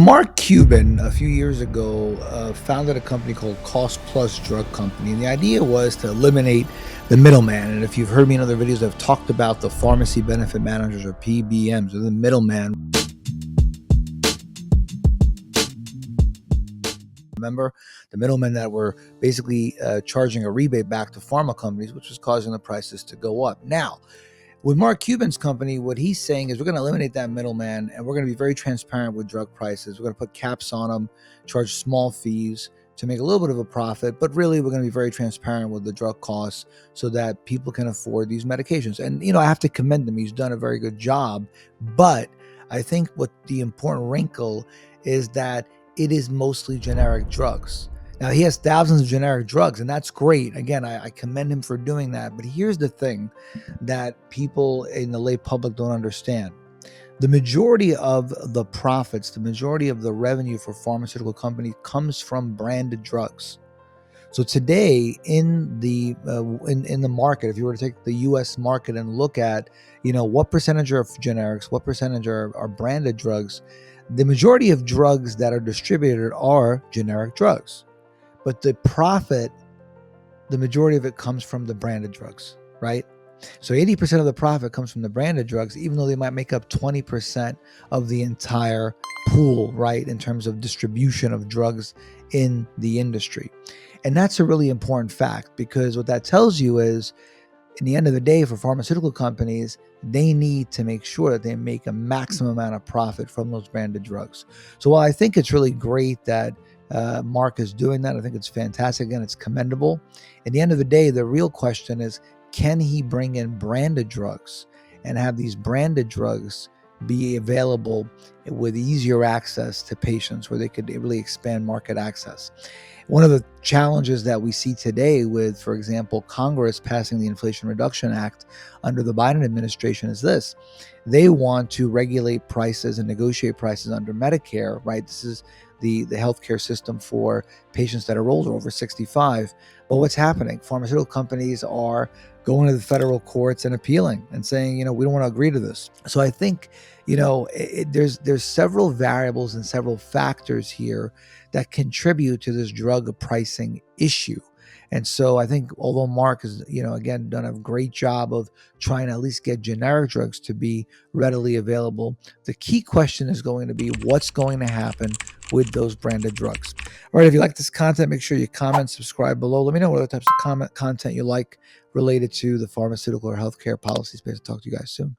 Mark Cuban, a few years ago, founded a company called Cost Plus Drug Company. And the idea was to eliminate the middleman. And if you've heard me in other videos, I've talked about the pharmacy benefit managers, or PBMs, or the middleman. Remember the middlemen that were basically charging a rebate back to pharma companies, which was causing the prices to go up. Now, with Mark Cuban's company, what he's saying is we're going to eliminate that middleman, and we're going to be very transparent with drug prices. We're going to put caps on them, charge small fees to make a little bit of a profit, but really we're going to be very transparent with the drug costs so that people can afford these medications. And, I have to commend him. He's done a very good job. But I think what the important wrinkle is that it is mostly generic drugs. Now, he has thousands of generic drugs, and that's great. Again, I commend him for doing that. But here's the thing that people in the lay public don't understand. The majority of the profits, the majority of the revenue for pharmaceutical companies comes from branded drugs. So today in the market, if you were to take the U.S. market and look at, what percentage are generics, what percentage are branded drugs, the majority of drugs that are distributed are generic drugs. But the profit, the majority of it comes from the branded drugs, right? So 80% of the profit comes from the branded drugs, even though they might make up 20% of the entire pool, right, in terms of distribution of drugs in the industry. And that's a really important fact, because what that tells you is, in the end of the day, for pharmaceutical companies, they need to make sure that they make a maximum amount of profit from those branded drugs. So while I think it's really great that Mark is doing that, I think it's fantastic, and it's commendable. At the end of the day, the real question is, can he bring in branded drugs and have these branded drugs be available with easier access to patients, where they could really expand market access? One of the challenges that we see today with, for example, Congress passing the Inflation Reduction Act under the Biden administration is this. They want to regulate prices and negotiate prices under Medicare, right? This is the healthcare system for patients that are older, over 65. But what's happening? Pharmaceutical companies are going to the federal courts and appealing and saying, we don't want to agree to this. So I think, there's several variables and several factors here that contribute to this drug pricing issue. And so I think, although Mark has, again, done a great job of trying to at least get generic drugs to be readily available, the key question is going to be what's going to happen with those branded drugs. All right, if you like this content, make sure you comment, subscribe below. Let me know what other types of content you like related to the pharmaceutical or healthcare policy space. I'll talk to you guys soon.